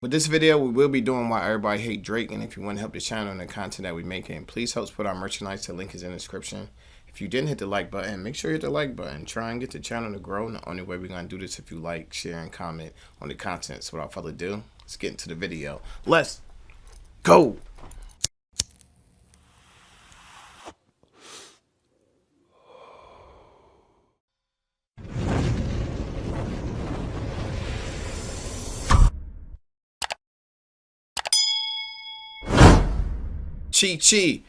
With this video, we will be doing Why Everybody Hate Drake, and if you want to help the channel and the content that we making, please help support our merchandise. The link is in the description. If you didn't hit the like button, make sure you hit the like button. Try and get the channel to grow, and the only way we're going to do this is if you like, share, and comment on the content. So without further ado, let's get into the video. Let's go! Chi,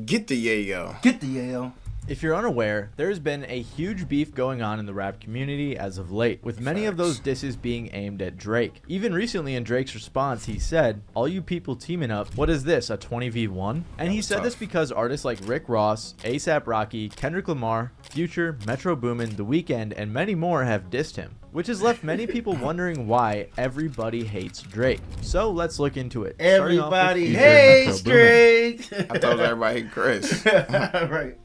get the yayo. Get the yayo. If you're unaware, there's been a huge beef going on in the rap community as of late, with many of those disses being aimed at Drake. Even recently in Drake's response, he said, "All you people teaming up, what is this, a 20v1?" And he said this because artists like Rick Ross, A$AP Rocky, Kendrick Lamar, Future, Metro Boomin, The Weeknd, and many more have dissed him, which has left many people wondering why everybody hates Drake. So let's look into it. Everybody hates Drake. I thought everybody hate Chris. Right.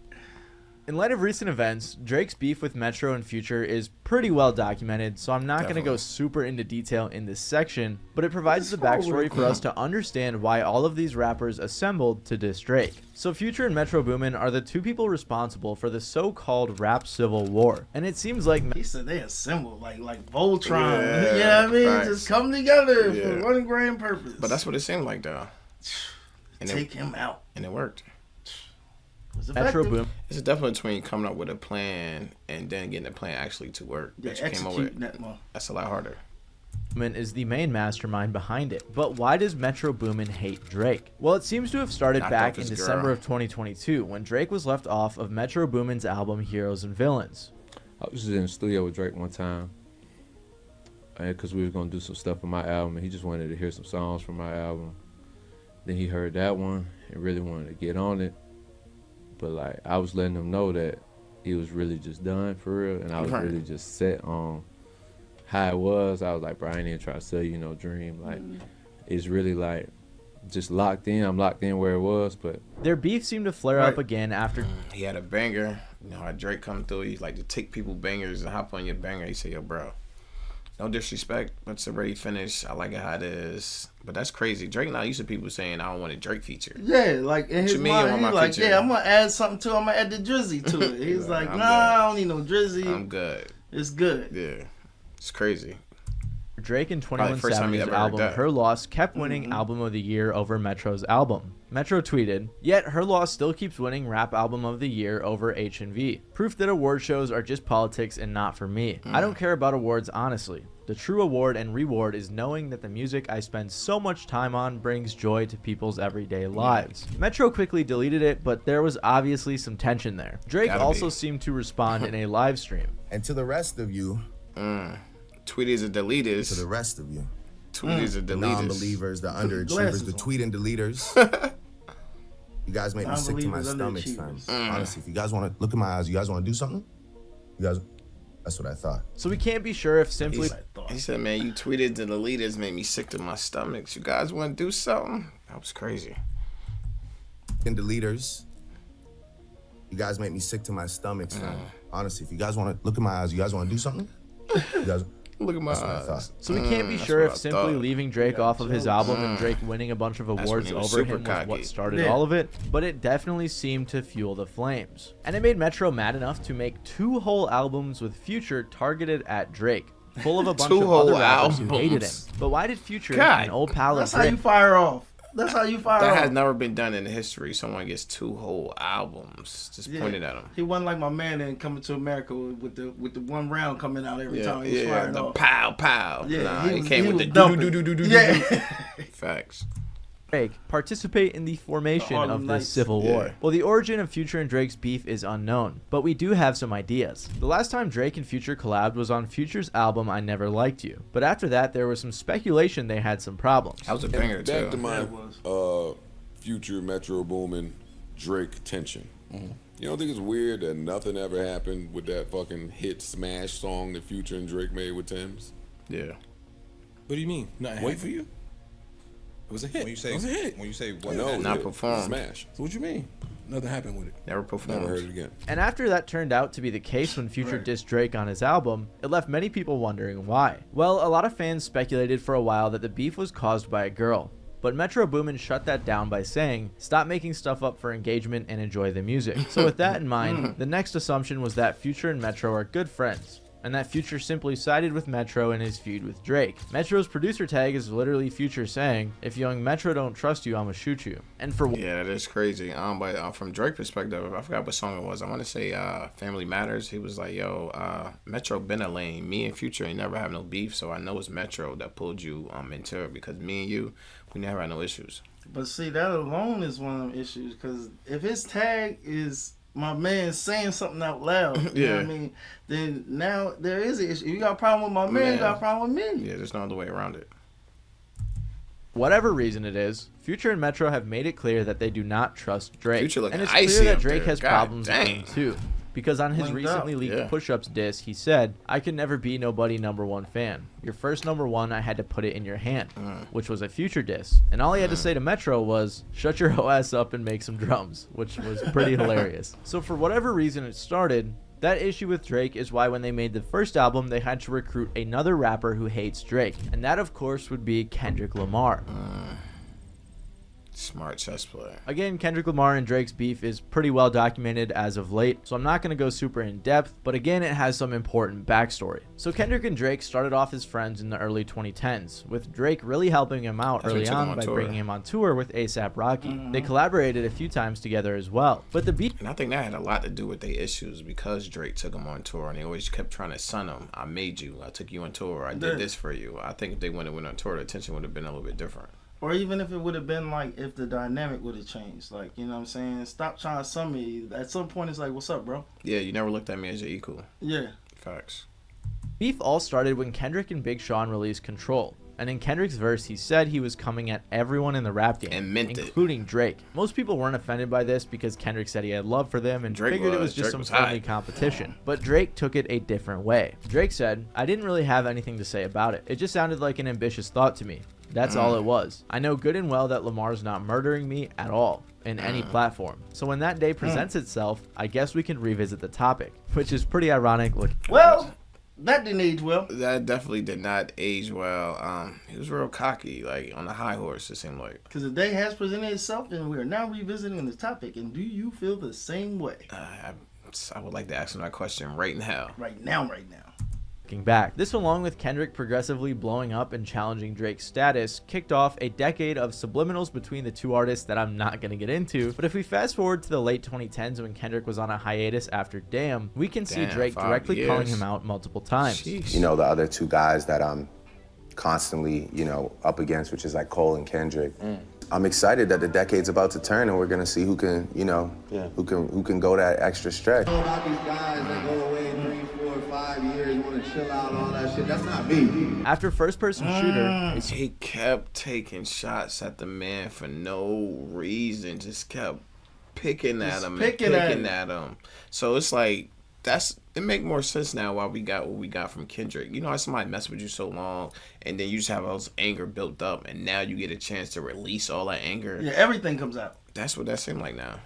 In light of recent events, Drake's beef with Metro and Future is pretty well documented, so I'm not going to go super into detail in this section, but it provides the backstory for us to understand why all of these rappers assembled to diss Drake. So Future and Metro Boomin are the two people responsible for the so-called rap civil war, and it seems like He said they assembled like Voltron. Yeah, You know what I mean? facts. Just come together Yeah. for one grand purpose. But that's what it seemed like, though. And Take him out. And it worked. Was Metro effective. Boomin It's a difference between coming up with a plan and then getting the plan actually to work. Yeah, That you came up with. execute that more. That's a lot harder. is the main mastermind behind it. But why does Metro Boomin hate Drake? Well, it seems to have started Knocked back off in his December girl. of 2022 when Drake was left off of Metro Boomin's album Heroes and Villains. I was just in the studio with Drake one time, because we were gonna do some stuff on my album, and he just wanted to hear some songs from my album. Then he heard that one and really wanted to get on it, but like I was letting him know that he was really just done for real, and I was Right. really just set on how it was. I was like, bro, I ain't even try to sell you no dream. Like, it's really like just locked in. I'm locked in where it was, but Their beef seemed to flare up again after He had a banger. You know how Drake come through. He's like to take people bangers and hop on your banger. He say, "Yo, bro, no disrespect, but it's already finished. I like it how it is." But that's crazy. Drake not used to people saying, "I don't want a Drake feature." Yeah, like in his you mean you mind, want he's my like, feature? yeah, I'm gonna add something to it. I'm gonna add the Drizzy to it. He's like, I'm nah, good. I don't need no Drizzy. I'm good. It's good. Yeah, it's crazy. Drake and Probably 21 the first time you Savage's ever heard album that. Her Loss kept winning Album of the Year over Metro's album. Metro tweeted, "Yet Her Loss still keeps winning Rap Album of the Year over H&V. Proof that award shows are just politics and not for me. I don't care about awards honestly. The true award and reward is knowing that the music I spend so much time on brings joy to people's everyday lives." Metro quickly deleted it, but there was obviously some tension there. Drake Gotta also be. seemed to respond in a live stream. And to the rest of you, Tweeters and deleters. to the rest of you, Tweeters and the deleters. non-believers, the underachievers, glasses the on. tweet and deleters. You guys make me sick to my Non-believers, stomach, fam. underachievers. Honestly, if you guys want to look in my eyes, you guys want to do something? You guys, that's what I thought. So we can't be sure if simply He said, "Man, you tweeted the deleters made me sick to my stomach. You guys want to do something?" That was crazy. And deleters, you guys make me sick to my stomach, fam. Honestly, if you guys want to look in my eyes, you guys want to do something? You guys, Look at my that's what I eyes. thought. So we can't be That's sure what if I simply thought. leaving Drake off of his album and Drake winning a bunch of when awards he was over super him was what cocky. started Yeah. all of it, but it definitely seemed to fuel the flames. And it made Metro mad enough to make 2 whole albums with Future targeted at Drake, full of a bunch 2 of whole other rappers who hated him. albums. But why did Future, God, an old pal That's of how you Drake, fire off. That's how you fire That off. has never been done in history. Someone gets 2 whole albums just pointed at him. He wasn't like my man in Coming to America with the one round coming out every time he was Yeah, firing the off. pow pow. Yeah, Nah, he he was- came he with was the dumping. do do do do do. Yeah. Facts. Drake participate in the formation Harlem of this Nights. civil Yeah. war? Well, the origin of Future and Drake's beef is unknown, but we do have some ideas. The last time Drake and Future collabed was on Future's album I Never Liked You, but after that there was some speculation they had some problems. That was a banger Back to too. my was. Future Metro Boomin Drake tension. You don't think it's weird that nothing ever happened with that fucking hit smash song that Future and Drake made with Tim's? Yeah. What do you mean? Nothing Wait happened? for you. was a hit. When you say it was a hit. when you say what? No, Not it performed. Smash. So what you mean? Nothing happened with it. Never performed. Never heard it again. And after that turned out to be the case when Future dissed Drake on his album, it left many people wondering why. Well, a lot of fans speculated for a while that the beef was caused by a girl. But Metro Boomin shut that down by saying, stop making stuff up for engagement and enjoy the music. So with that in mind, the next assumption was that Future and Metro are good friends, and that Future simply sided with Metro in his feud with Drake. Metro's producer tag is literally Future saying, if young Metro don't trust you, I'ma shoot you. And for Yeah, that is crazy. But from Drake perspective, I forgot what song it was. I want to say Family Matters. He was like, yo, Metro been a lane. Me and Future ain't never have no beef, so I know it's Metro that pulled you into it, because me and you, we never had no issues. But see, that alone is one of them issues, because if his tag is my man saying something out loud, you know what I mean, then now there is an issue. You got a problem with my man, you got a problem with me. Yeah, there's no other way around it. whatever reason it is, Future and Metro have made it clear that they do not trust Drake. Future looking and it's icy clear that up Drake there. has God problems with dang. him too. Because on his Linked up, recently leaked yeah. Push-Ups diss, he said, I could never be nobody #1 fan. Your first #1, I had to put it in your hand, which was a Future diss. And all he had to say to Metro was, shut your OS up and make some drums, which was pretty hilarious. So for whatever reason it started, that issue with Drake is why when they made the first album, they had to recruit another rapper who hates Drake. And that, of course, would be Kendrick Lamar. Smart chess player. Again, Kendrick Lamar and Drake's beef is pretty well documented as of late, so I'm not going to go super in depth, but again, it has some important backstory. So Kendrick and Drake started off as friends in the early 2010s, with Drake really helping him out That's what early took him on on by tour. bringing him on tour with A$AP Rocky. They collaborated a few times together as well, but the beef And I think that had a lot to do with their issues, because Drake took him on tour and they always kept trying to sun him. I made you. I took you on tour. I did this for you. I think if they went on tour, the attention would have been a little bit different. Or even if it would have been like, if the dynamic would have changed. Like, you know what I'm saying? Stop trying to sum me. At some point, it's like, what's up, bro? Yeah, you never looked at me as your equal. Yeah. Facts. beef all started when Kendrick and Big Sean released Control. And in Kendrick's verse, he said he was coming at everyone in the rap game, And meant it. including Drake. Most people weren't offended by this because Kendrick said he had love for them and Drake figured it was was. just Drake some was friendly hot. competition. But Drake took it a different way. Drake said, I didn't really have anything to say about it. It just sounded like an ambitious thought to me. That's all it was. I know good and well that Lamar's not murdering me at all in any platform. So when that day presents itself, I guess we can revisit the topic, which is pretty ironic. Look, Well, that didn't age well. That definitely did not age well. He was real cocky, like on a high horse, it seemed like. Because the day has presented itself, and we are now revisiting the topic. And do you feel the same way? I would like to ask him that question right now. Right now. looking back. This, along with Kendrick progressively blowing up and challenging Drake's status, kicked off a decade of subliminals between the two artists that I'm not going to get into. But if we fast forward to the late 2010s when Kendrick was on a hiatus after Damn, we can see Drake 5 directly years. calling him out multiple times. Sheesh. You know, the other two guys that I'm constantly, up against, which is like Cole and Kendrick. I'm excited that the decade's about to turn and we're gonna see who can, who can go that extra stretch. Know about these guys that go away 3, 4, 5 years, want to chill out, all that shit. That's not me. After First Person Shooter, He kept taking shots at the man for no reason. Just kept picking at him and picking picking at at him. So it's like it make more sense now why we got what we got from Kendrick. You know how somebody messed with you so long and then you just have all this anger built up and now you get a chance to release all that anger. Yeah, everything comes out. That's what that seemed like now.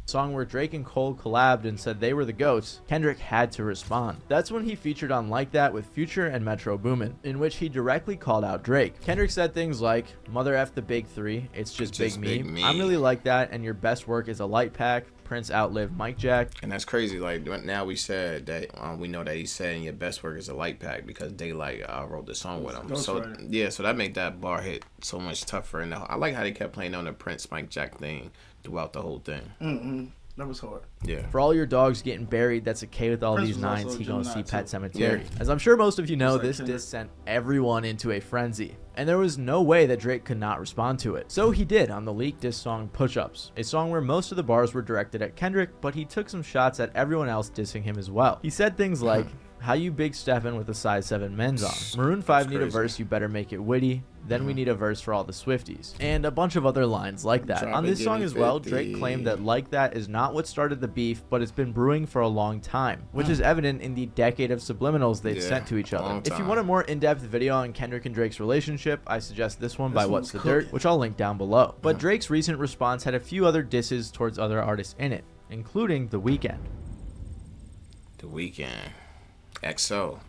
song where Drake and Cole collabed and said they were the GOATs, Kendrick had to respond. That's when he featured on Like That with Future and Metro Boomin, in which he directly called out Drake. Kendrick said things like, "Mother F the big three, it's just big me. I'm really like that, and your best work is a light pack. Prince outlived Mike Jack." And that's crazy. Like now we said that we know that he's saying your best work is a light pack because Daylight wrote the song with him. Ghostwriter. Yeah, so that made that bar hit so much tougher. And I like how they kept playing on the Prince Mike Jack thing throughout the whole thing. That was hard. Yeah. For all your dogs getting buried, that's okay with all Prince these was nines. also He gonna Gemini, see Pet too. Cemetery. As I'm sure most of you know, like this Kendrick. diss sent everyone into a frenzy. And there was no way that Drake could not respond to it. So he did on the leaked diss song Push-Ups, a song where most of the bars were directed at Kendrick, but he took some shots at everyone else dissing him as well. He said things like, How you big steppin' with a size 7 men's on? Maroon 5 need a verse, you better make it witty. Then we need a verse for all the Swifties. And a bunch of other lines like that. On this song as well, Drake claimed that Like That is not what started the beef, but it's been brewing for a long time, which is evident in the decade of subliminals they've sent to each other. If you want a more in-depth video on Kendrick and Drake's relationship, I suggest this one by What's the Dirt, which I'll link down below. But Drake's recent response had a few other disses towards other artists in it, including The Weeknd. The Weeknd. XO.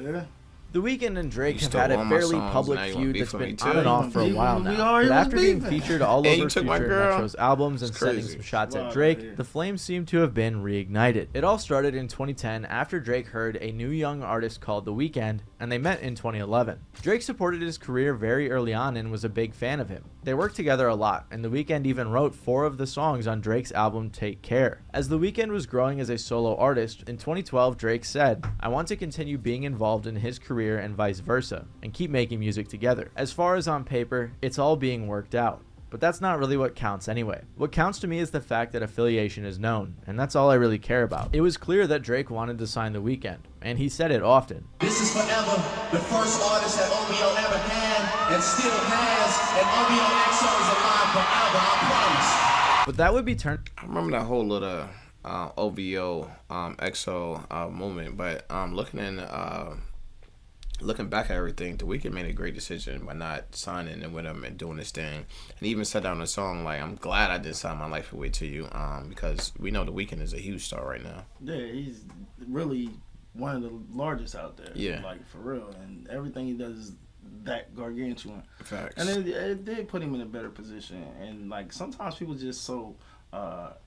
Yeah. The Weeknd and Drake have had a fairly public feud that's been on and off for a while now. But after being featured all over Future and Metro's albums and sending some shots at Drake, the flames seem to have been reignited. It all started in 2010 after Drake heard a new young artist called The Weeknd, and they met in 2011. Drake supported his career very early on and was a big fan of him. They worked together a lot, and The Weeknd even wrote 4 of the songs on Drake's album Take Care. As The Weeknd was growing as a solo artist, in 2012 Drake said, "I want to continue being involved in his career and vice versa, and keep making music together. As far as on paper, it's all being worked out. But that's not really what counts anyway. What counts to me is the fact that affiliation is known, and that's all I really care about." It was clear that Drake wanted to sign The Weeknd, and he said it often. "This is forever the first artist that OVO ever had and still has, and OVO XO is alive forever, I promise." But that would be turned. I remember that whole little OVO XO movement, but looking back at everything, The Weeknd made a great decision by not signing and with him and doing this thing. And he even said down the song, like, "I'm glad I didn't sign my life away to you," because we know The Weeknd is a huge star right now. Yeah, he's really one of the largest out there. Yeah. Like, for real. And everything he does is that gargantuan. Facts. And it did put him in a better position. And, like, sometimes people just so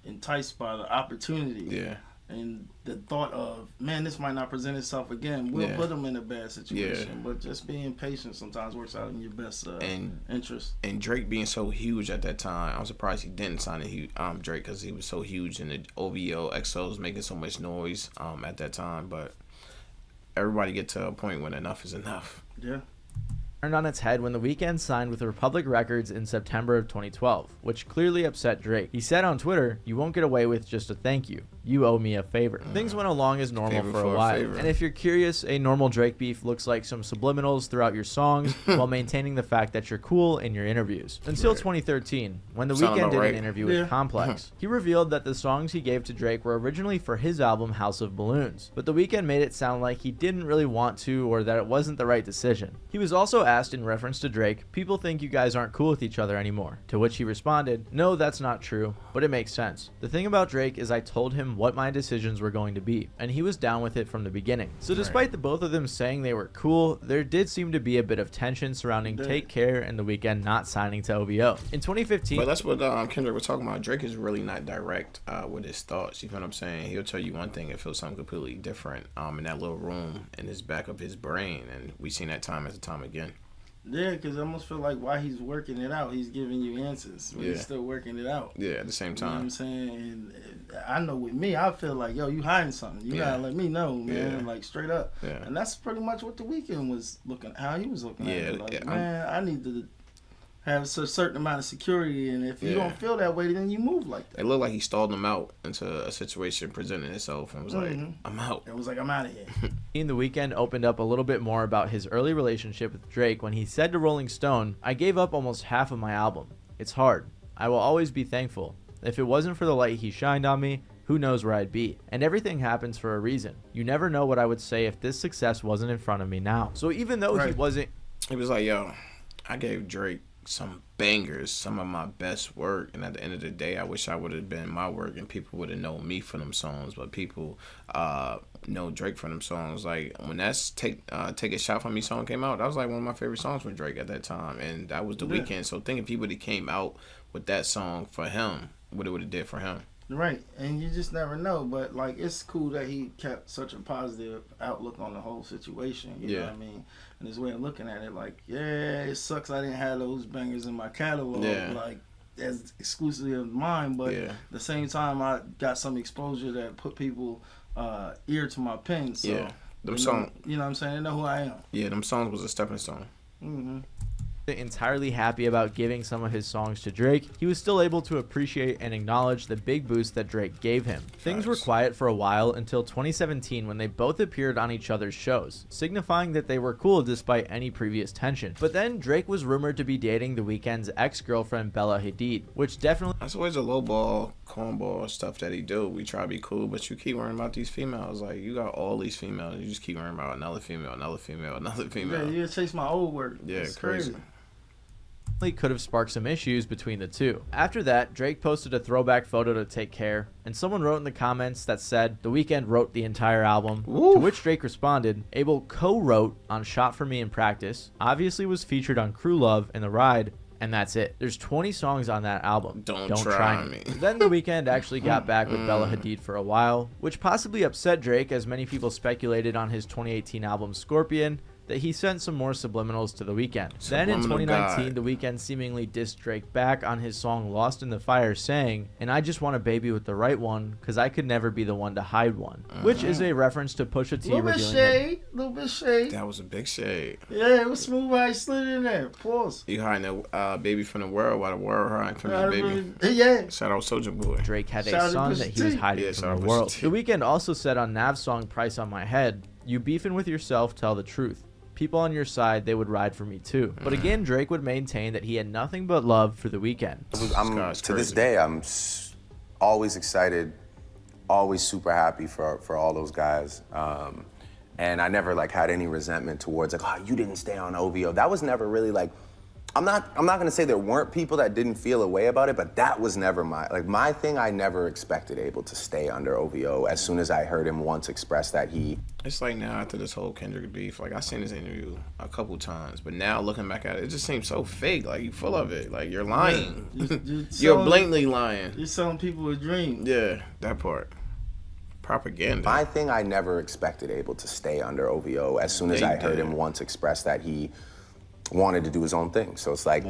enticed by the opportunity. Yeah. And the thought of, man, this might not present itself again, will put them in a bad situation. Yeah. But just being patient sometimes works out in your best interest. And Drake being so huge at that time, I'm surprised he didn't sign Drake, because he was so huge and the OVO XO was making so much noise at that time. But everybody get to a point when enough is enough. Yeah. Turned on its head when The Weeknd signed with Republic Records in September of 2012, which clearly upset Drake. He said on Twitter, "You won't get away with just a thank you. You owe me a favor." Things went along as normal for a while. And if you're curious, a normal Drake beef looks like some subliminals throughout your songs while maintaining the fact that you're cool in your interviews. Until 2013, when The Weeknd did an interview with Complex. He revealed that the songs he gave to Drake were originally for his album House of Balloons, but The Weeknd made it sound like he didn't really want to, or that it wasn't the right decision. He was also asked in reference to Drake, "People think you guys aren't cool with each other anymore," to which he responded, "No, that's not true, but it makes sense. The thing about Drake is I told him what my decisions were going to be, and he was down with it from the beginning." So despite the both of them saying they were cool, there did seem to be a bit of tension surrounding Take Care and The Weeknd not signing to OVO. In 2015... But that's what Kendrick was talking about. Drake is really not direct with his thoughts. You know what I'm saying? He'll tell you one thing and feel something completely different in that little room in his back of his brain, and we've seen that time after time again. Yeah, because I almost feel like while he's working it out, he's giving you answers. But he's still working it out. Yeah, at the same time. You know what I'm saying? And I know with me, I feel like, yo, you hiding something. You gotta let me know, man. Like, straight up. Yeah. And that's pretty much what The Weeknd was how he was looking at it. Like, man, I need to have a certain amount of security, and if you don't feel that way, then you move like that. It looked like he stalled him out into a situation presenting itself and was like, "I'm out." It was like, "I'm out of here." The Weeknd opened up a little bit more about his early relationship with Drake when he said to Rolling Stone, "I gave up almost half of my album. It's hard. I will always be thankful. If it wasn't for the light he shined on me, who knows where I'd be. And everything happens for a reason. You never know what I would say if this success wasn't in front of me now." So even though he wasn't... He was like, "Yo, I gave Drake some bangers, some of my best work, and at the end of the day, I wish I would have been my work and people would have known me for them songs, but people know Drake for them songs." Like, when that's Take a Shot from Me song came out, that was like one of my favorite songs from Drake at that time, and that was The Weeknd. So thinking people that came out with that song for him, what it would have did for him. Right, and you just never know, but like, it's cool that he kept such a positive outlook on the whole situation, you know what I mean? And his way of looking at it, like, yeah, it sucks I didn't have those bangers in my catalog, like, as exclusively of mine, but at the same time, I got some exposure that put people ear to my pen, so them songs, you know what I'm saying? They know who I am. Yeah, them songs was a stepping stone. entirely happy about giving some of his songs to Drake, he was still able to appreciate and acknowledge the big boost that Drake gave him. Things were quiet for a while until 2017 when they both appeared on each other's shows, signifying that they were cool despite any previous tension. But then Drake was rumored to be dating The Weeknd's ex-girlfriend Bella Hadid, which definitely... That's always a lowball, cornball stuff that he do. We try to be cool, but you keep worrying about these females. Like, you got all these females, you just keep worrying about another female, another female, another female. Yeah, you chase my old work. Yeah, it's crazy. could have sparked some issues between the two. After that, Drake posted a throwback photo to Take Care, and someone wrote in the comments that said The Weeknd wrote the entire album, to which Drake responded, Abel co-wrote on Shot For Me in Practice, obviously was featured on Crew Love and The Ride, and that's it. There's 20 songs on that album. Don't try me. Then The Weeknd actually got back with Bella Hadid for a while, which possibly upset Drake, as many people speculated on his 2018 album Scorpion that he sent some more subliminals to The Weeknd. Then in 2019, The Weeknd seemingly dissed Drake back on his song Lost in the Fire, saying, and I just want a baby with the right one, cause I could never be the one to hide one. Which is a reference to Pusha T Little bit shade. That was a big shade. Yeah, it was smooth how he slid in there. Pause. You hiding the baby from the world while the world hiding from the baby. Yeah. Shout out Soulja Boy. Drake had Shout a out son Pusha that he was T. hiding from the world. The Weeknd also said on Nav's song Price on My Head, you beefing with yourself, tell the truth. People on your side, they would ride for me too. But again, Drake would maintain that he had nothing but love for The Weeknd. To this day, I'm always excited, always super happy for all those guys. And I never like had any resentment towards like, oh, you didn't stay on OVO. That was never really like, I'm not gonna say there weren't people that didn't feel a way about it, but that was never my thing. I never expected Abel to stay under OVO. As soon as I heard him once express that he... It's like now after this whole Kendrick beef, like I seen this interview a couple times, but now looking back at it, it just seems so fake. Like you full of it. Like you're lying. You're blatantly lying. You're selling people a dream. Yeah, that part. Propaganda. My thing, I never expected Abel to stay under OVO. As soon as I heard him once express that he wanted to do his own thing. So it's like,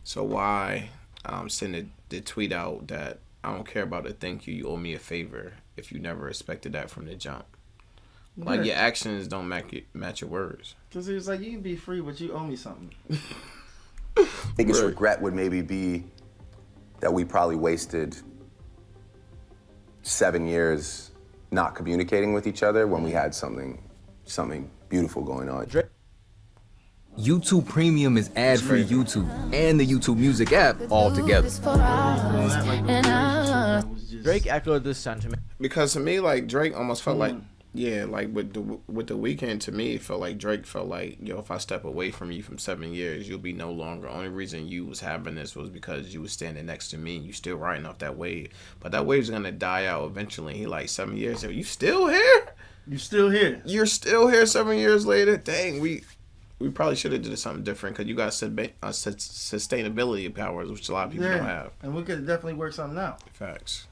So why send the tweet out that I don't care about a thank you, you owe me a favor, if you never expected that from the jump? Like your actions don't match your words. Because he was like, you can be free, but you owe me something. Biggest regret would maybe be that we probably wasted 7 years not communicating with each other when we had something beautiful going on. YouTube Premium is ad-free YouTube and the YouTube Music app all together. Drake echoed this sentiment. Because to me, like Drake almost felt like, yeah, like with the Weeknd, to me, it felt like Drake felt like, yo, if I step away from you from 7 years, you'll be no longer. Only reason you was having this was because you was standing next to me and you still riding off that wave. But that wave's gonna die out eventually. He like 7 years. You still here? You still here? You're still here 7 years later? Dang, we probably should have did something different because you got sustainability powers, which a lot of people don't have. And we could definitely work something out. Facts.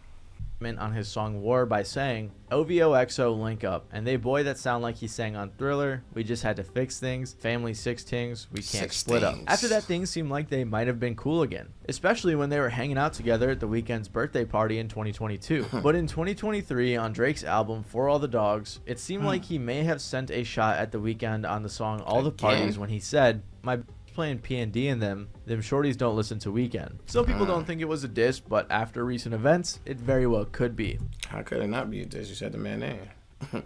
On his song War by saying, OVO XO link up, and they boy that sound like he sang on Thriller, we just had to fix things, family 6 things, we can't split up. After that, things seemed like they might have been cool again, especially when they were hanging out together at The Weeknd's birthday party in 2022. But in 2023, on Drake's album For All the Dogs, it seemed like he may have sent a shot at The Weeknd on the song All the Parties when he said, my playing P&D in them shorties don't listen to Weeknd. Some people don't think it was a diss, but after recent events, it very well could be. How could it not be a diss? You said the man name.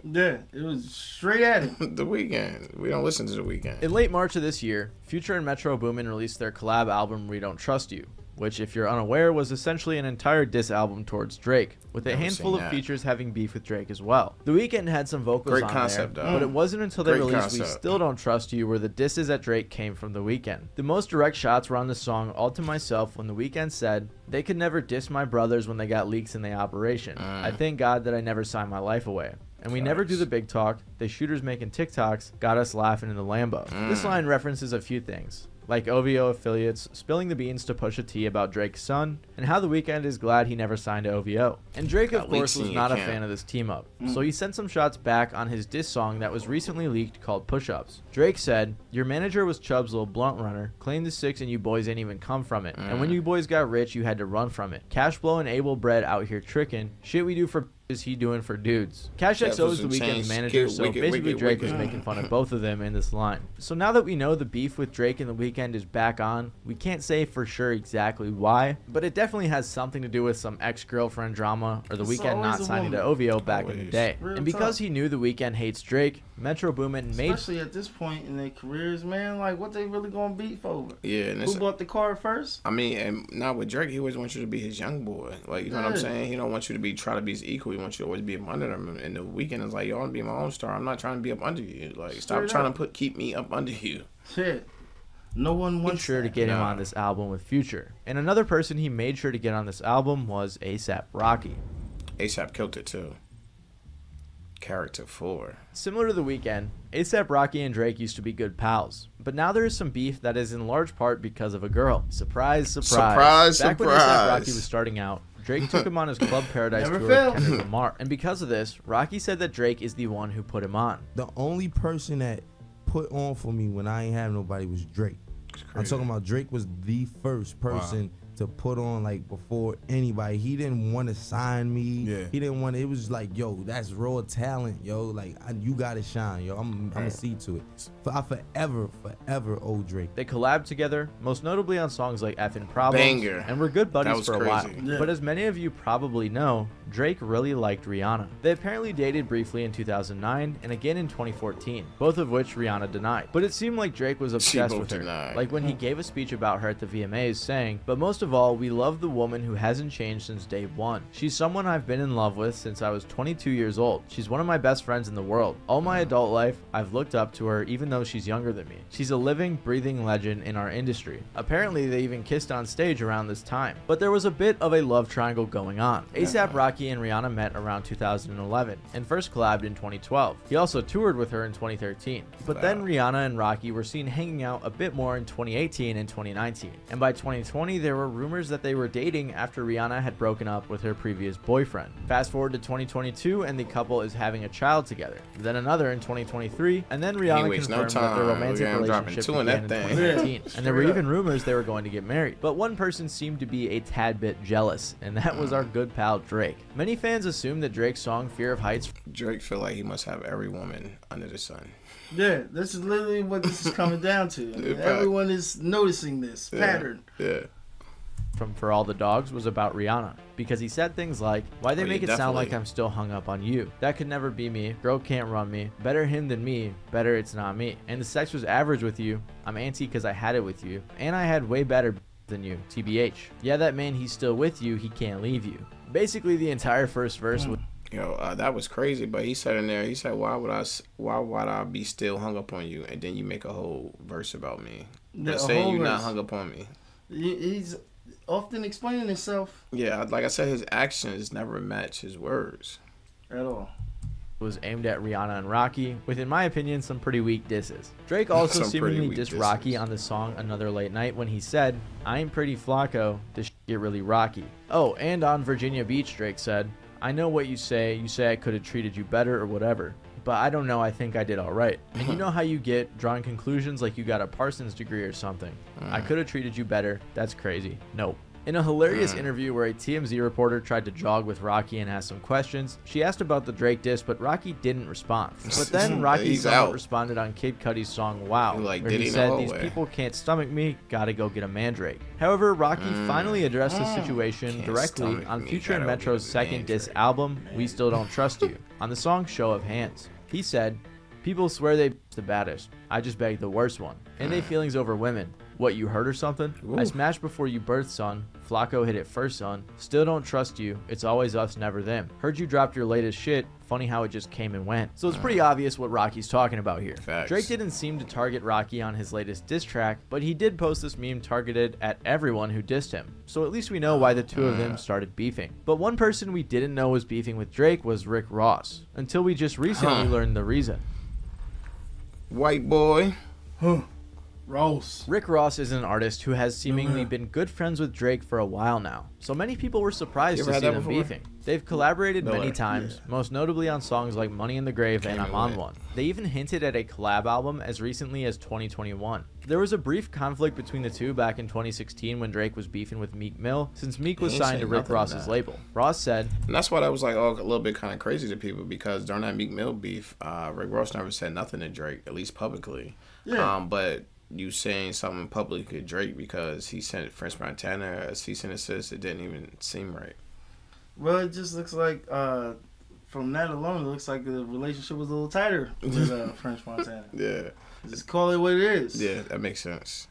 Yeah, it was straight at him. The Weeknd. We don't listen to The Weeknd. In late March of this year, Future and Metro Boomin released their collab album We Don't Trust You, which, if you're unaware, was essentially an entire diss album towards Drake, with a handful of features having beef with Drake as well. The Weeknd had some vocals on there, but it wasn't until they released We Still Don't Trust You where the disses at Drake came from The Weeknd. The most direct shots were on the song All to Myself when The Weeknd said, they could never diss my brothers when they got leaks in the operation. I thank God that I never signed my life away. And we never do the big talk. The shooters making TikToks got us laughing in the Lambo. This line references a few things. like OVO affiliates spilling the beans to Pusha T about Drake's son, and how The Weeknd is glad he never signed to OVO. And Drake, of course, was not a fan of this team-up, so he sent some shots back on his diss song that was recently leaked called Push-Ups. Drake said, "Your manager was Chubb's little blunt runner, claimed the 6 and you boys ain't even come from it. And when you boys got rich, you had to run from it. Cash Flow and Able Bread out here tricking. Shit we do for is he doing for dudes." Cash XO is The Weeknd's manager, so basically Drake was making fun of both of them in this line. So now that we know the beef with Drake and The Weeknd is back on, we can't say for sure exactly why, but it definitely has something to do with some ex-girlfriend drama or The Weeknd not signing to OVO back in the day. And because he knew The Weeknd hates Drake, Metro Boomin made... Especially at this point in their careers, man, like what they really gonna beef over? Yeah. And who bought the car first? I mean, and now with Drake, he always wants you to be his young boy. Like, you know what I'm saying? He don't want you to try to be his equal. He wants you to always be up under them. And The Weeknd is like, yo, I want to be my own star. I'm not trying to be up under you. Like, stop trying to keep me up under you. Shit. No one wants sure to get him on this album with Future. And another person he made sure to get on this album was A$AP Rocky. A$AP killed it too. Character 4. Similar to The Weeknd, A$AP Rocky and Drake used to be good pals, but now there is some beef that is in large part because of a girl. Surprise, surprise. Back when A$AP Rocky was starting out, Drake took him on his Club Paradise tour with Kendrick Lamar, and because of this, Rocky said that Drake is the one who put him on. The only person that put on for me when I ain't have nobody was Drake. I'm talking about Drake was the first person to put on, like, before anybody. He didn't want to sign me. Yeah. He didn't want to. It was like, yo, that's raw talent, yo. Like, you got to shine, yo. I'm going to see to it. I forever owe Drake. They collabed together, most notably on songs like Effin' Problems. Banger. And were good buddies for a while. Yeah. But as many of you probably know, Drake really liked Rihanna. They apparently dated briefly in 2009 and again in 2014, both of which Rihanna denied. But it seemed like Drake was obsessed with her. Like when he gave a speech about her at the VMAs saying, "But most of all, we love the woman who hasn't changed since day one. She's someone I've been in love with since I was 22 years old. She's one of my best friends in the world. All my adult life, I've looked up to her even though she's younger than me. She's a living, breathing legend in our industry." Apparently, they even kissed on stage around this time. But there was a bit of a love triangle going on. A$AP Rocky and Rihanna met around 2011 and first collabed in 2012. He also toured with her in 2013. But then Rihanna and Rocky were seen hanging out a bit more in 2018 and 2019. And by 2020, there were rumors that they were dating after Rihanna had broken up with her previous boyfriend. Fast forward to 2022 and the couple is having a child together. Then another in 2023, and then Rihanna confirmed that their romantic relationship began in 2019. And there were even rumors they were going to get married. But one person seemed to be a tad bit jealous, and that was our good pal Drake. Many fans assume that Drake's song Fear of Heights... Drake feel like he must have every woman under the sun. Yeah, this is literally what this is coming down to. I mean, everyone is noticing this pattern. Yeah. From For All the Dogs was about Rihanna, because he said things like, "Why they make it sound like I'm still hung up on you? That could never be me. Girl can't run me. Better him than me. Better it's not me. And the sex was average with you. I'm anti because I had it with you. And I had way better than you. TBH. Yeah, that man, he's still with you. He can't leave you." Basically, the entire first verse was... Yo, that was crazy, but he said in there, he said, why would I be still hung up on you? And then you make a whole verse about me. But saying you're not hung up on me. He's often explaining himself. Yeah, like I said, his actions never match his words. At all. Was aimed at Rihanna and Rocky, with, in my opinion, some pretty weak disses. Drake also seemingly dissed Rocky on the song Another Late Night when he said, "I ain't pretty Flacco, this shit get really rocky." Oh, and on Virginia Beach, Drake said, "I know what you say I could have treated you better or whatever, but I don't know, I think I did alright. And you know how you get drawing conclusions like you got a Parsons degree or something. I could have treated you better, that's crazy. Nope." In a hilarious interview where a TMZ reporter tried to jog with Rocky and ask some questions, she asked about the Drake diss, but Rocky didn't respond. But then Rocky somewhat responded on Kid Cudi's song Wow, where he said, "These people can't stomach me, gotta go get a mandrake." However, Rocky finally addressed the situation directly on Future and Metro's second diss album, We Still Don't Trust You, on the song Show of Hands. He said, "People swear they the baddest. I just beg the worst one. And they feelings over women. What, you hurt or something? Ooh. I smashed before you birthed, son. Flacco hit it first, son. Still don't trust you. It's always us, never them. Heard you dropped your latest shit. Funny how it just came and went." So it's pretty obvious what Rocky's talking about here. Facts. Drake didn't seem to target Rocky on his latest diss track, but he did post this meme targeted at everyone who dissed him. So at least we know why the two of them started beefing. But one person we didn't know was beefing with Drake was Rick Ross, until we just recently learned the reason. White boy. Ross. Rick Ross is an artist who has seemingly been good friends with Drake for a while now, so many people were surprised You to ever see had them that before? beefing. They've collaborated Miller. many times, most notably on songs like Money in the Grave and I'm on One. They even hinted at a collab album as recently as 2021. There was a brief conflict between the two back in 2016 when Drake was beefing with Meek Mill, since Meek was He ain't signed to saying Rick nothing to Ross's that. label. Ross said, And that's why that was like a little bit kind of crazy to people, because during that Meek Mill beef, Rick Ross never said nothing to Drake, at least publicly. Yeah. But you saying something publicly to Drake because he sent French Montana a cease and desist, it didn't even seem right. Well, it just looks like from that alone, it looks like the relationship was a little tighter with French Montana. Yeah. Just call it what it is. Yeah, that makes sense.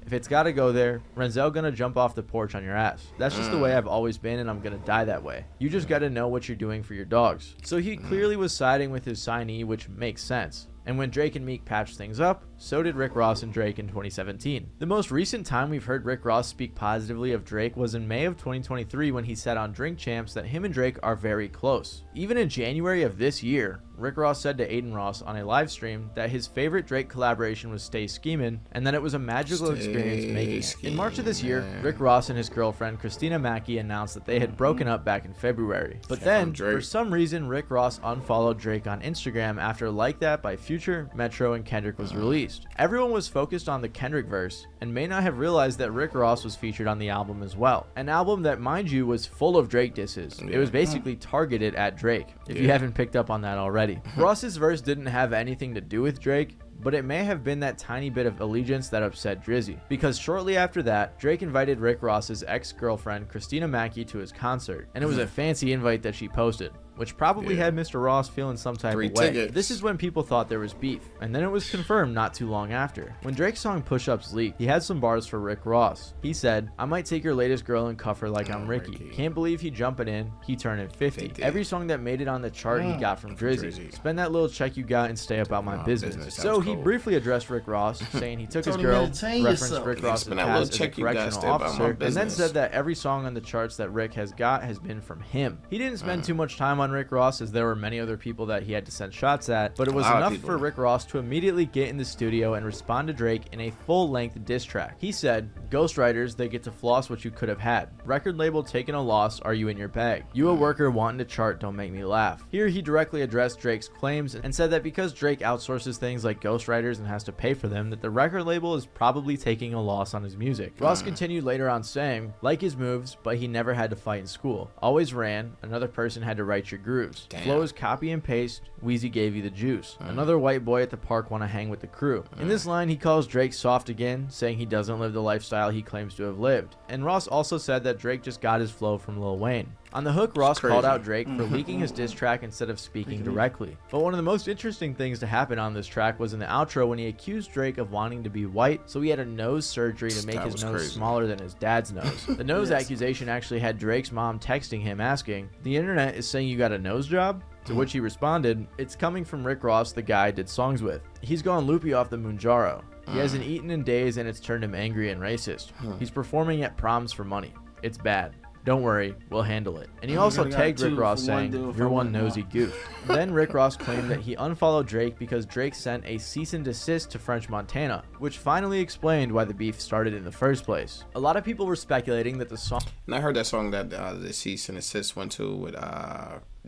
if it's gotta go there, Renzel gonna jump off the porch on your ass. That's just the way I've always been, and I'm gonna die that way. You just gotta know what you're doing for your dogs. So he clearly was siding with his signee, which makes sense. And when Drake and Meek patched things up, so did Rick Ross and Drake in 2017. The most recent time we've heard Rick Ross speak positively of Drake was in May of 2023 when he said on Drink Champs that him and Drake are very close. Even in January of this year, Rick Ross said to Aiden Ross on a live stream that his favorite Drake collaboration was Stay Schemin', and that it was a magical experience making it. In March of this year, Rick Ross and his girlfriend Christina Mackey announced that they had broken up back in February. But then, for some reason, Rick Ross unfollowed Drake on Instagram after Like That by Future, Metro, and Kendrick was released. Everyone was focused on the Kendrick verse, and may not have realized that Rick Ross was featured on the album as well. An album that, mind you, was full of Drake disses. It was basically targeted at Drake, if you haven't picked up on that already. Ross's verse didn't have anything to do with Drake, but it may have been that tiny bit of allegiance that upset Drizzy, because shortly after that, Drake invited Rick Ross's ex-girlfriend Christina Mackey to his concert, and it was a fancy invite that she posted, which probably had Mr. Ross feeling some type of way. Tickets. This is when people thought there was beef, and then it was confirmed not too long after. When Drake's song Push Ups leaked, he had some bars for Rick Ross. He said, "I might take your latest girl and cuff her like I'm Ricky. Can't believe he jumping in, he turning 50. Every song that made it on the chart he got from Drizzy. Spend that little check you got and stay about my business." So he briefly addressed Rick Ross, saying he took his girl, referenced Rick Ross's past as a correctional officer, and then said that every song on the charts that Rick has got has been from him. He didn't spend too much time on Rick Ross, as there were many other people that he had to send shots at, but it was enough for Rick Ross to immediately get in the studio and respond to Drake in a full-length diss track. He said, "Ghostwriters, they get to floss what you could have had. Record label taking a loss, are you in your bag? You a worker wanting to chart, don't make me laugh." Here he directly addressed Drake's claims and said that because Drake outsources things like ghostwriters and has to pay for them, that the record label is probably taking a loss on his music. Ross continued later on saying, "Like his moves, but he never had to fight in school. Always ran, another person had to write your grooves. Flow is copy and paste, Weezy gave you the juice. Another white boy at the park want to hang with the crew." In this line, he calls Drake soft again, saying he doesn't live the lifestyle he claims to have lived. And Ross also said that Drake just got his flow from Lil Wayne. On the hook, Ross called out Drake for leaking his diss track instead of speaking directly. But one of the most interesting things to happen on this track was in the outro when he accused Drake of wanting to be white, so he had a nose surgery to make his nose smaller than his dad's nose. The nose accusation actually had Drake's mom texting him asking, "The internet is saying you got a nose job?" To which he responded, "It's coming from Rick Ross, the guy I did songs with. He's gone loopy off the Moonjaro. He hasn't eaten in days and it's turned him angry and racist. He's performing at proms for money. It's bad. Don't worry, we'll handle it." And he also tagged Rick Ross saying, "You're one nosy goof." Then Rick Ross claimed that he unfollowed Drake because Drake sent a cease and desist to French Montana, which finally explained why the beef started in the first place. A lot of people were speculating that the song... And I heard that song that the cease and desist went to with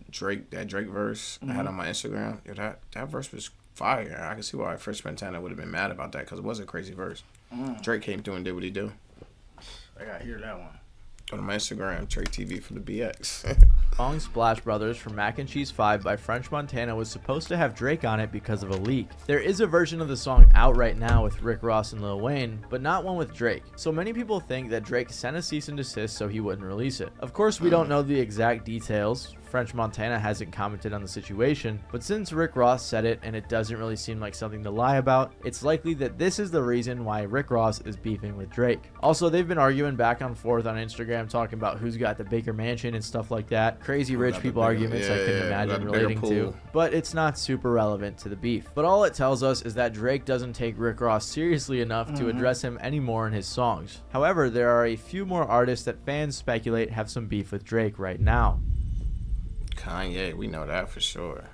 Drake, that Drake verse I had on my Instagram. Yeah, that verse was fire. I can see why French Montana would have been mad about that, because it was a crazy verse. Drake came through and did what he do. I gotta hear that one. Go to my Instagram, Drake TV for the BX. Song Splash Brothers from Mac and Cheese 5 by French Montana was supposed to have Drake on it because of a leak. There is a version of the song out right now with Rick Ross and Lil Wayne, but not one with Drake. So many people think that Drake sent a cease and desist so he wouldn't release it. Of course, we don't know the exact details. French Montana hasn't commented on the situation, but since Rick Ross said it and it doesn't really seem like something to lie about, it's likely that this is the reason why Rick Ross is beefing with Drake. Also, they've been arguing back and forth on Instagram talking about who's got the bigger mansion and stuff like that. Crazy rich people arguments I couldn't imagine relating to, but it's not super relevant to the beef. But all it tells us is that Drake doesn't take Rick Ross seriously enough to address him anymore in his songs. However, there are a few more artists that fans speculate have some beef with Drake right now. Kanye, we know that for sure.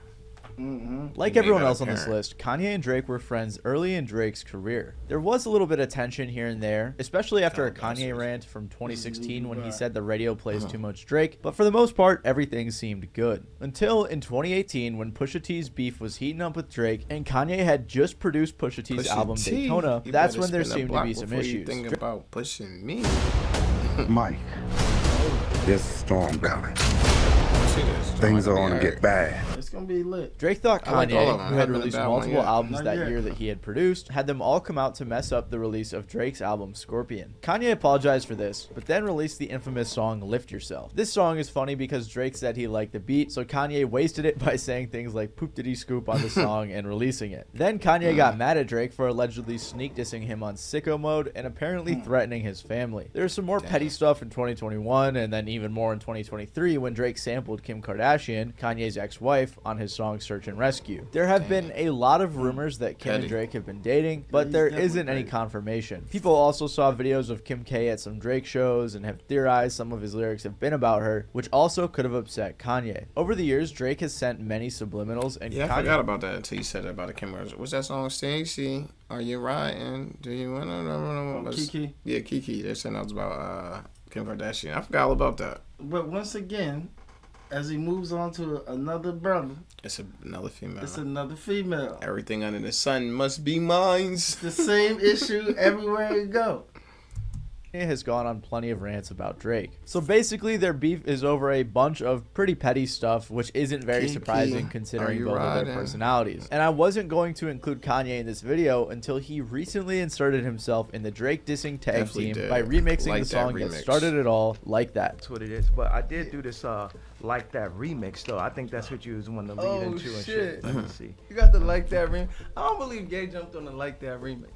Like everyone else on this list, Kanye and Drake were friends early in Drake's career. There was a little bit of tension here and there, especially after a Kanye rant from 2016 when he said the radio plays too much Drake, but for the most part, everything seemed good. Until in 2018 when Pusha T's beef was heating up with Drake and Kanye had just produced Pusha T's album Daytona, that's when there seemed to be some issues. Think about pushing me. Mike, there's a storm coming. Things are gonna get bad. It's gonna be lit. Drake thought Kanye, who had released multiple albums Not that yet. year that he had produced, had them all come out to mess up the release of Drake's album Scorpion. Kanye apologized for this, but then released the infamous song Lift Yourself. This song is funny because Drake said he liked the beat, so Kanye wasted it by saying things like poop diddy scoop on the song and releasing it. Then Kanye got mad at Drake for allegedly sneak dissing him on Sicko Mode and apparently threatening his family. There's some more petty stuff in 2021 and then even more in 2023 when Drake sampled Kim Kardashian, Kanye's ex-wife, on his song Search and Rescue. There have been a lot of rumors that Kim and Drake have been dating, but there isn't any confirmation. People also saw videos of Kim K at some Drake shows and have theorized some of his lyrics have been about her, which also could have upset Kanye. Over the years, Drake has sent many subliminals, and I forgot about that until you said that about the Kim Kardashian. What's that song? Stacey, are you riding? Do you want to? Kiki. Yeah, Kiki. They said that was about Kim Kardashian. I forgot all about that. But once again, as he moves on to another brother, it's another female. It's another female. Everything under the sun must be mine. It's the same issue everywhere you go. Has gone on plenty of rants about Drake. So basically their beef is over a bunch of pretty petty stuff, which isn't very surprising considering both of their personalities. And I wasn't going to include Kanye in this video until he recently inserted himself in the Drake dissing tag team by remixing the song that started it all, Like That. That's what it is. But I did do this Like That remix though. I think that's what you was wanting to lead into and shit. Let me see. You got the Like That remix. I don't believe Gay jumped on the Like That remix.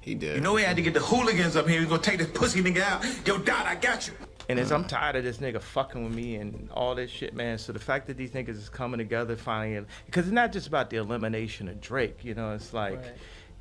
He did. You know we had to get the hooligans up here. We gonna take this pussy nigga out. Yo, Dot, I got you. And I'm tired of this nigga fucking with me and all this shit, man. So the fact that these niggas is coming together finally, because it's not just about the elimination of Drake, you know, it's like,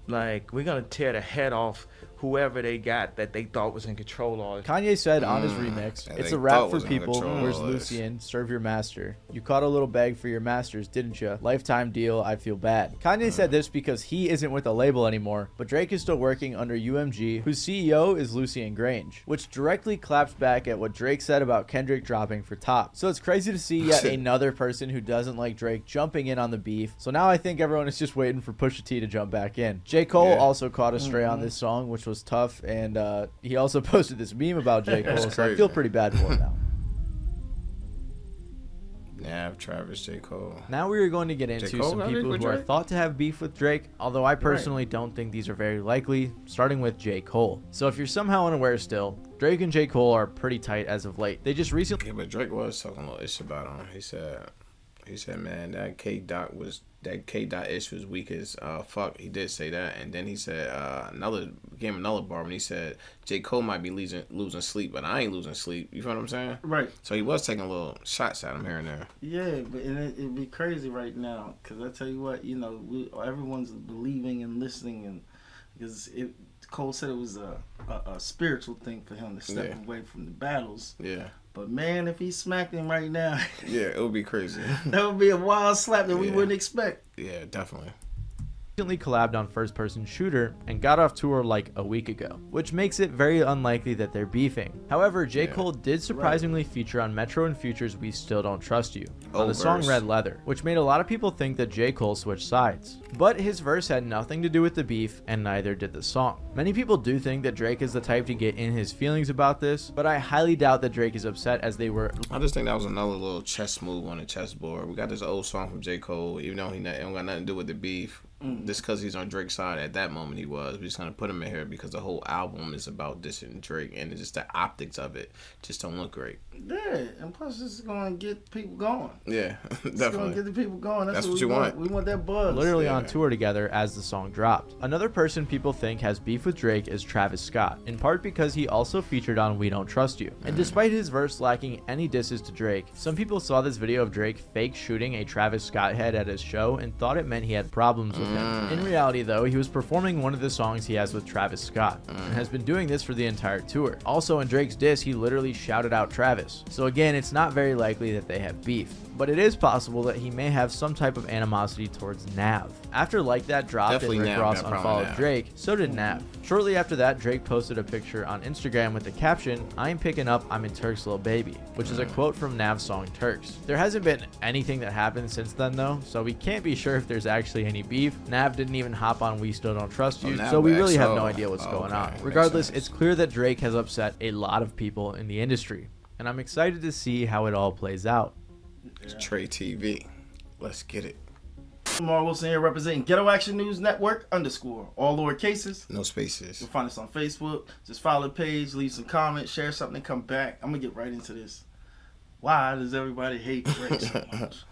like we're gonna tear the head off whoever they got that they thought was in control of. Kanye said on his remix, it's a rap for people. Where's Lucian? Serve your master. You caught a little bag for your masters, didn't you? Lifetime deal, I feel bad. Kanye said this because he isn't with the label anymore, but Drake is still working under UMG, whose CEO is Lucian Grange, which directly claps back at what Drake said about Kendrick dropping for Top. So it's crazy to see yet another person who doesn't like Drake jumping in on the beef. So now I think everyone is just waiting for Pusha T to jump back in. J. Cole also caught a stray on this song, which was tough, and he also posted this meme about J. Cole, so I feel pretty bad for him now. Nav, Travis, J. Cole. Now we are going to get into some people who are thought to have beef with Drake, although I personally don't think these are very likely, starting with J. Cole. So if you're somehow unaware still, Drake and J. Cole are pretty tight as of late. They just recently... Yeah, but Drake was talking a little ish about him. He said, man, that K-Dot ish was weak as fuck. He did say that, and then he said gave him another bar when he said J. Cole might be losing sleep, but I ain't losing sleep. You feel what I'm saying? Right. So he was taking little shots at him here and there. Yeah, but it'd be crazy right now because I tell you what, you know, everyone's believing and listening, and because Cole said it was a spiritual thing for him to step away from the battles. Yeah. But man, if he smacked him right now, yeah, it would be crazy. That would be a wild slap that we wouldn't expect. Yeah, definitely. Recently collabed on First Person Shooter and got off tour like a week ago, which makes it very unlikely that they're beefing. However, J. Cole did surprisingly feature on Metro and Future's We Still Don't Trust You on the song Red Leather, which made a lot of people think that J. Cole switched sides. But his verse had nothing to do with the beef, and neither did the song. Many people do think that Drake is the type to get in his feelings about this, but I highly doubt that Drake is upset, as they were... I just think that was another little chess move on the chessboard. We got this old song from J. Cole, even though he don't got nothing to do with the beef. Just because he's on Drake's side at that moment he was. We're just going to put him in here because the whole album is about dissing Drake, and it's just the optics of it just don't look great. Yeah, and plus it's going to get people going. Yeah, definitely. It's going to get the people going. That's what you want. We want that buzz. Literally on tour together as the song dropped. Another person people think has beef with Drake is Travis Scott, in part because he also featured on We Don't Trust You. And despite his verse lacking any disses to Drake, some people saw this video of Drake fake shooting a Travis Scott head at his show and thought it meant he had problems with him. In reality, though, he was performing one of the songs he has with Travis Scott, and has been doing this for the entire tour. Also, in Drake's diss, he literally shouted out Travis. So again, it's not very likely that they have beef, but it is possible that he may have some type of animosity towards Nav. After Like That dropped Definitely and Rick Nav Ross got a problem unfollowed with Nav. Drake, so did Nav. Shortly after that, Drake posted a picture on Instagram with the caption, "I ain't picking up, I'm in Turk's little baby," which is a quote from Nav's song Turks. There hasn't been anything that happened since then though, so we can't be sure if there's actually any beef. Nav didn't even hop on We Still Don't Trust You, so we really have no idea what's going on. Regardless, it's clear that Drake has upset a lot of people in the industry, and I'm excited to see how it all plays out. Trey TV. Let's get it. Lamar Wilson here representing Ghetto Action News Network _, all lower cases. No spaces. You'll find us on Facebook. Just follow the page, leave some comments, share something, and come back. I'm going to get right into this. Why does everybody hate Drake so much?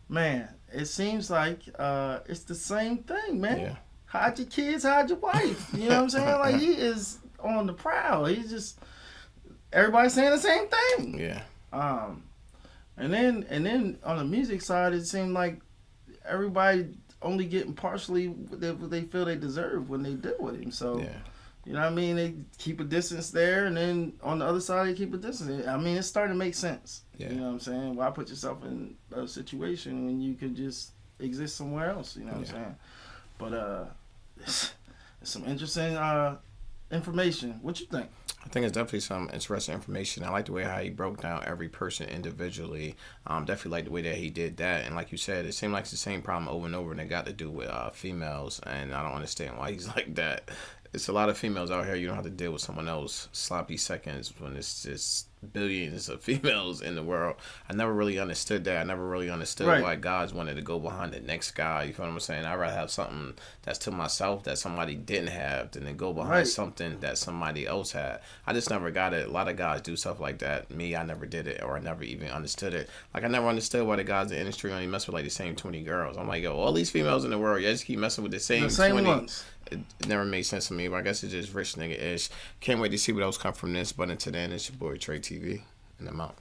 Man, it seems like it's the same thing, man. Yeah. Hide your kids, hide your wife. You know what I'm saying? Like, he is on the prowl. He's just, everybody's saying the same thing. Yeah. And then on the music side, it seemed like everybody only getting partially what they feel they deserve when they deal with him. So, Yeah. you know what I mean? They keep a distance there, and then on the other side, they keep a distance. I mean, it's starting to make sense. Yeah. You know what I'm saying? Why put yourself in a situation when you could just exist somewhere else? You know what I'm saying? But it's some interesting information. What you think? I think it's definitely some interesting information. I like the way how he broke down every person individually. Definitely like the way that he did that. And like you said, it seemed like it's the same problem over and over, and it got to do with females. And I don't understand why he's like that. It's a lot of females out here. You don't have to deal with someone else sloppy seconds when it's just billions of females in the world. I never really understood that. I never really understood why guys wanted to go behind the next guy. You feel what I'm saying? I'd rather have something that's to myself that somebody didn't have than to go behind something that somebody else had. I just never got it. A lot of guys do stuff like that. Me, I never did it, or I never even understood it. Like, I never understood why the guys in the industry only mess with like the same 20 girls. I'm like, yo, all these females in the world, you just keep messing with the same 20. Ones. It never made sense to me, but I guess it's just rich nigga ish. Can't wait to see what else come from this. But until then, it's your boy Trey TV, and I'm out.